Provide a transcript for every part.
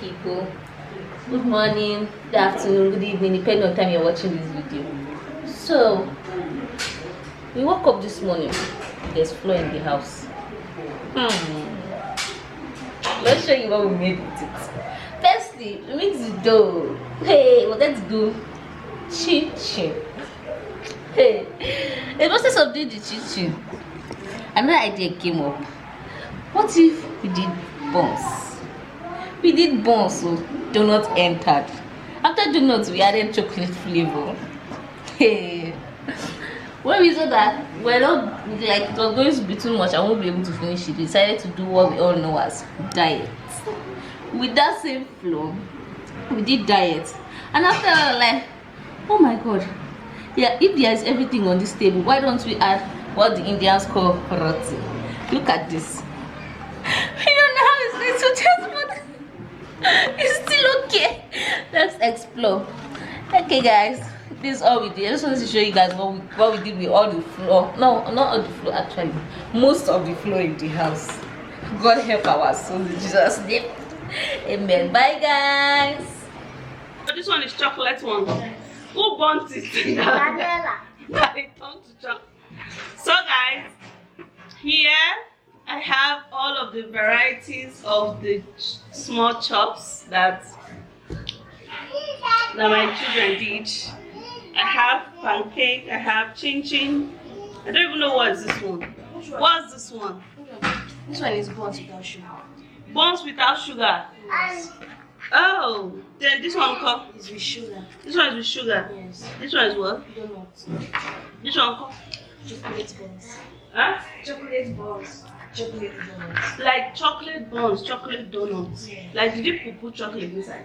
people. Good morning, good afternoon, good evening, depending on time you're watching this video. So we woke up this morning, there's floor in the house. Let's show you what we made with it. Firstly, we mix the dough. Hey, well, let's do chin chin. Hey, the process of doing the chin chin, another idea came up. What if we did buns? We did buns, so donut entered. After donuts, we added chocolate flavor. Hey, when we saw that we're not like it was going to be too much, I won't be able to finish it. We decided to do what we all know as diet. With that same flow, we did diet, and after like, oh my god, yeah, if there is everything on this table, why don't we add what the Indians call roti? Look at this. We don't know how it's going to taste, but it's still okay. Let's explore. Okay guys, this is all we did. I just wanted to show you guys what we did with all the flour. No, not all the flour, actually most of the flour in the house. God help our souls in Jesus' name. Amen. Bye guys. This one is chocolate one. Who burnt it? Vanilla. So guys, here I have all of the varieties of the small chops that my children did. I have pancake, I have chin chin. I don't even know what is this one. What's this one? This one is buns without sugar. Buns without sugar. Yes. Oh, then this one come. It's with sugar. This one is with sugar. Yes. This one is what? Donuts. This one come. Chocolate buns. Huh? Chocolate buns. Chocolate donuts. Like chocolate buns, chocolate donuts. Yeah. Like did you put chocolate inside?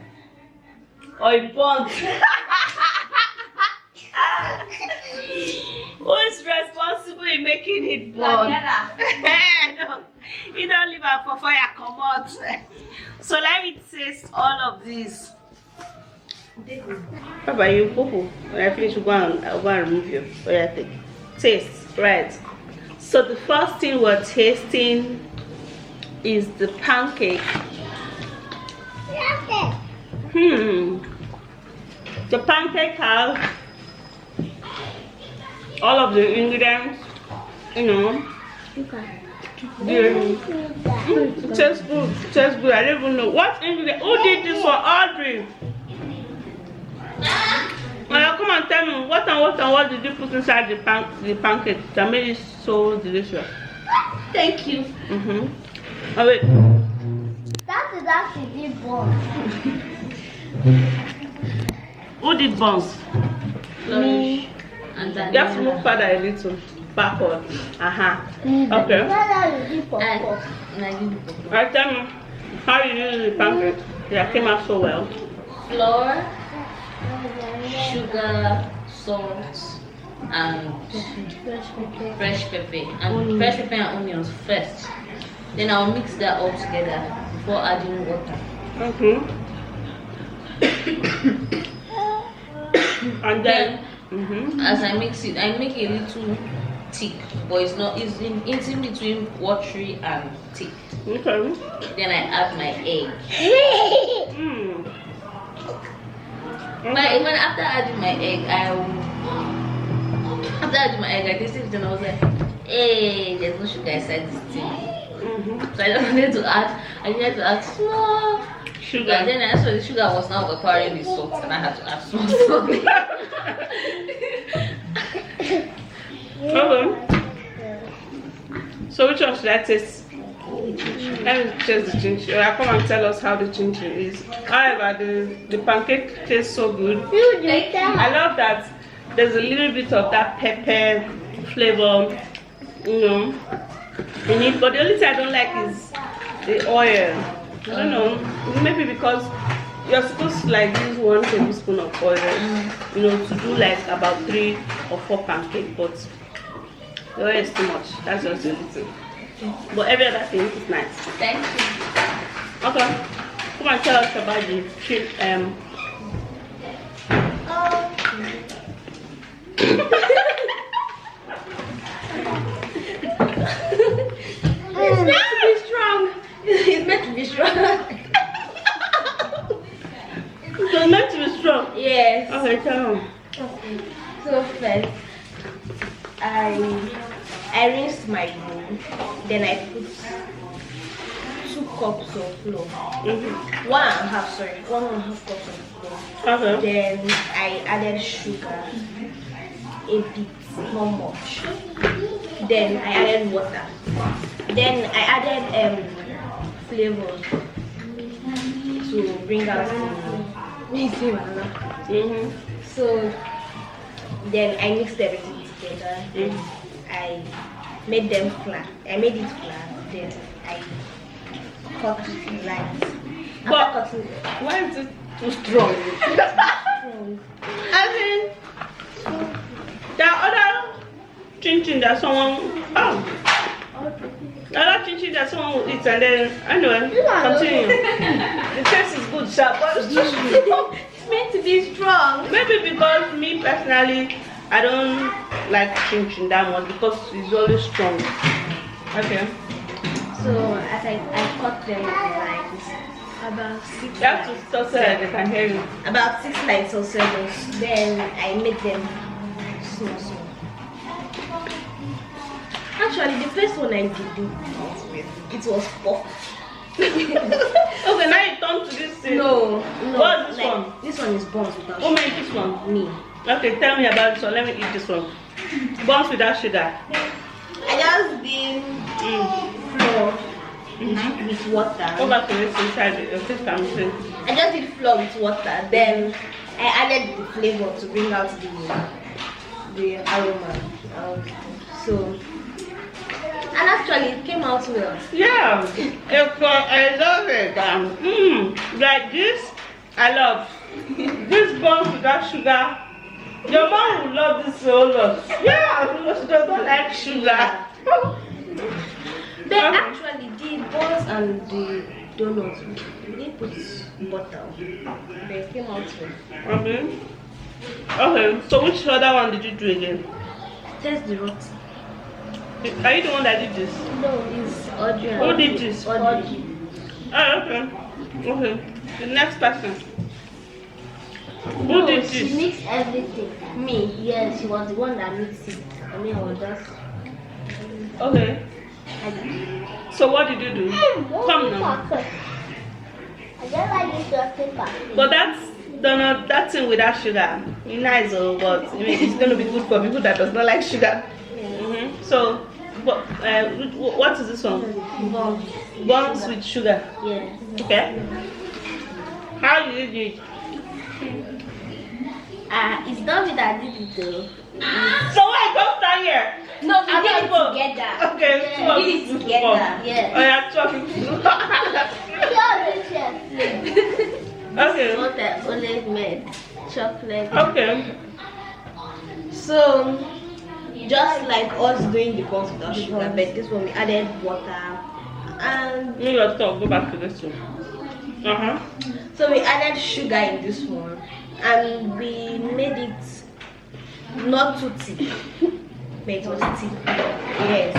Or it buns? Who is responsible in making it burn? No, you don't leave her for fire, come out. So let me taste all of these. Baba, you poo. When I finish, I'll go and remove you. What do you think? Taste, right? So the first thing we're tasting is the pancake. The pancake has all of the ingredients, you know. Okay. It tastes good. It tastes good. I don't even know what ingredient. Who did this one? Audrey. Well, come and tell me what did you put inside the pancake that made it so delicious? Thank you. Oh wait. That is actually buns. Who did buns? Flourish. And You have to move further a little. Backward. Okay. Alright, tell me how you use the pancake. Yeah, came out so well. Flour, sugar, salt, and fresh pepper. And fresh pepper and onions first. Then I'll mix that all together before adding water. And then As I mix it, I make it a little thick, but it's in between watery and thick. okay. Then I add my egg. But even after adding my egg, I tasted it and I was like, hey, there's no sugar inside this thing. So I just needed to add small sugar. And then I saw the sugar was now overpowering the salt, and I had to add small salt. So which one should I taste? Let me taste the chin chin. Come and tell us how the chin chin is. However, the pancake tastes so good. I love that there's a little bit of that pepper flavor, you know, in it. But the only thing I don't like is the oil. I don't know. Maybe because you're supposed to like use 1 tablespoon of oil, you know, to do like about 3 or 4 pancakes. But the oil is too much. That's just the only thing. But every other thing is nice. Thank you. Okay. Come and tell us about the chip. It's meant to be strong. It's meant to be strong. tell. Okay. So first, I rinsed my bowl. Then I put 2 cups of flour. Mm-hmm. 1.5 cups of flour. Okay. Then I added sugar, a bit, not much. Then I added water. Then I added flavor to bring out the Mm-hmm. So then I mixed everything together. Mm-hmm. I made them flat. I made it flat. Then I cut lines. But After cutting why is it too strong? strong. I mean, there are other chin that someone other chin that someone will eat and then anyway continue. The taste is good, sharp, but it's too strong. It's meant to be strong. Maybe because me personally, I don't like chin that much because it's always strong. Okay. So as I cut them lines, about 6 You have to stop so that they can hear you. about 6 lines or 7. Then I made them small. Actually, the first one I did it was puff. Okay, now you turn to this thing. No. What's this like, one? This one is buns without Who sugar. made this one? Me. Okay, tell me about this one. Let me eat this one. Buns without sugar. I just did flour with water. Go back to this inside your sister and say. I just did flour with water. Then I added the flavor to bring out the aroma. So, and actually it came out well. Yeah, I love it. Like this, I love. This buns without sugar. Your mom will love this a lot. Yeah, because she doesn't like sugar. Then Okay. actually the buns and the donuts, we didn't put butter. They came out well. Okay. Okay, so which other one did you do again? Taste the roti. Are you the one that did this? No, it's Audrey. Who did this? Audrey. Oh, okay. Okay. The next person. Who No, did she this? mixed everything. Me? Yes, she was the one that mixed it. I mean, I was just. Okay. So what did you do? Come now. I just like this paper. But that thing without sugar. It's nice, but I mean, it's gonna be good for people that does not like sugar. So, what is this one? Buns. Buns with sugar. Yeah. Okay. How did you do it? It's not me that did it though. So why don't stand here? No, we I did it don't go. together. Okay, Yeah, we did it together. Yeah. Oh yeah, 12 people. Okay. What I only made chocolate. Okay. So, just like us doing the buns without sugar, but this one we added water and You got to go back to this one. so we added sugar in this one and we made it not too thick, but it was thick. Yes,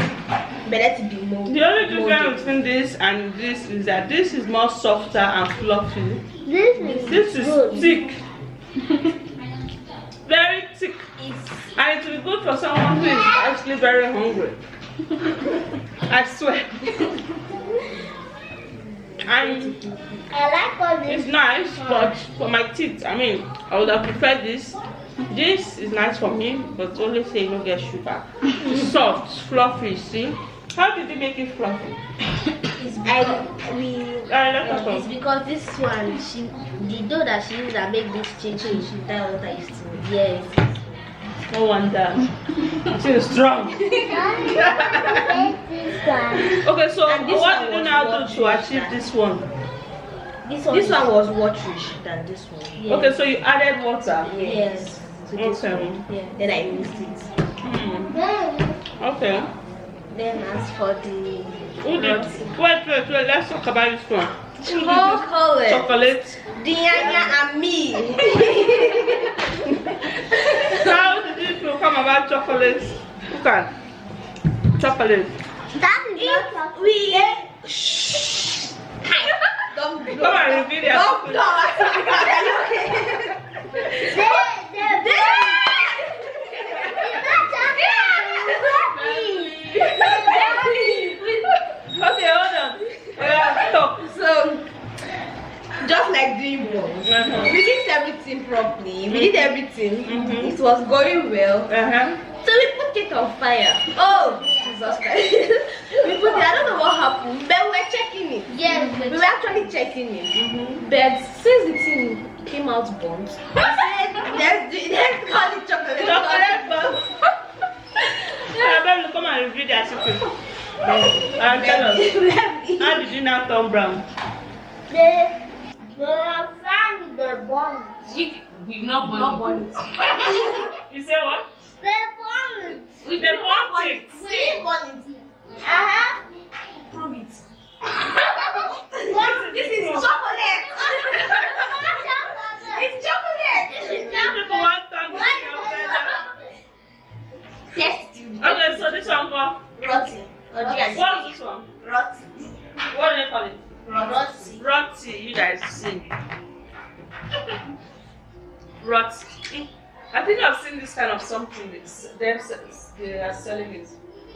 but let it be more. The only difference molded. between this and this is that this is more softer and fluffy. This This is thick. Very thick. It's And it will be good for someone who is actually very hungry. I swear. And I like all it's nice, but for my teeth, I mean, I would have preferred this. This is nice for me, but only say you don't get sugar. It's soft, fluffy, see? How did you make it fluffy? It's It's because this one, the dough that she used that make this change, that water is still. Yes. No wonder. It's strong. Okay, so And this what one did you was now do watery to achieve this one? This one was waterish than this one. Yes. Okay, so you added water. Yes. To this Okay. one. Yeah. Then I mixed it. Okay. Then as for the Who did? Wait, let's talk about this one. chocolate, Chocolate. Diana and me. How did you feel come about chocolate? Okay. Chocolate. That is not chocolate. We shh. Don't Come and reveal your chocolate. Are you okay? doing buns. We did everything properly. We did everything. It was going well. So we put it on fire. Oh, Jesus Christ. We put it, I don't know what happened, but we were checking it. Yes, We were actually checking it. But since the thing came out burnt, we said, let's call it chocolate. Chocolate buns. Baby, come and review their secret. And tell us, how did you now turn brown? They are frying their buns. We've not bought it. You say what? Their buns. They want it. We didn't burn it. Prove it. This is chocolate. It's chocolate. People want tongue. Yes. Okay, so this one for Roti. what's this one? Roti. What do they call it? Roti. Roti. You guys sing. Roti. I think I've seen this kind of something. They are selling it.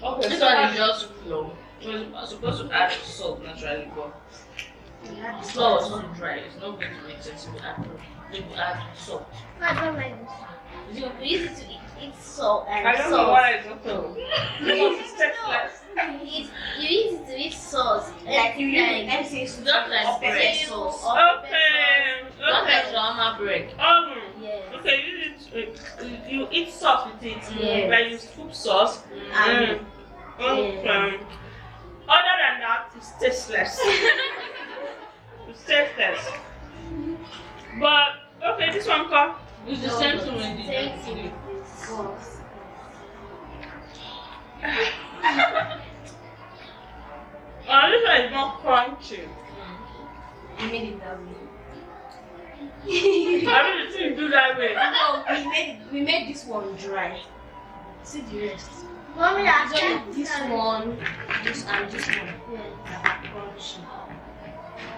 Okay, This so one is just flour. We're supposed to add salt naturally, but the flour was not dry. It's not going to make sense. We add salt. I don't like this. We use it to eat salt I and don't know sauce. why it's okay. Because it's tasteless. You use it to eat sauce. Like you like, MC just like bread sauce. Okay. Not like Okay. shawarma bread. Yes. Okay, you eat sauce with it. Yes. Like you scoop sauce. And Okay. Other than that, it's tasteless. It's tasteless. But okay, this one called. It's the same thing when Same thing. Sauce. This one is more crunchy. we made it that way. I mean, the thing do that way. No, we made this one dry. See the rest. Mommy, It's I only this one, this and this one. Yeah. Crunchy.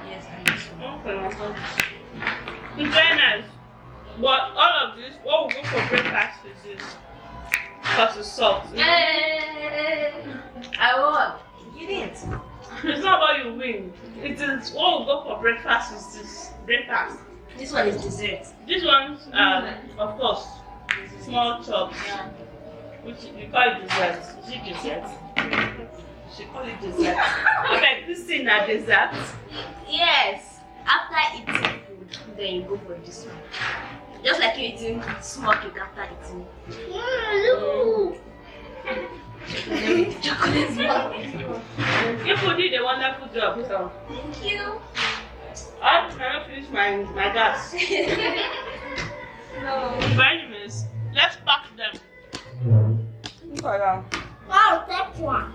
Yes, and this one. Okay. It's very nice. But all of this, what we go for breakfast is this. Because it's salt. I won. You didn't. It's not what you win. It is what we go for breakfast is this breakfast. This one is dessert. These ones are, of course, small chops. Which you call it dessert. Is it dessert? She call it dessert. Okay, this thing are dessert. Yes. After eating food, then you go for this one. Just like you eating small cake after eating. Look. Chocolate bar. People did a wonderful job. So Thank you. I cannot finish my gas. No. But anyways, let's pack them. Look at that. Wow, that's one.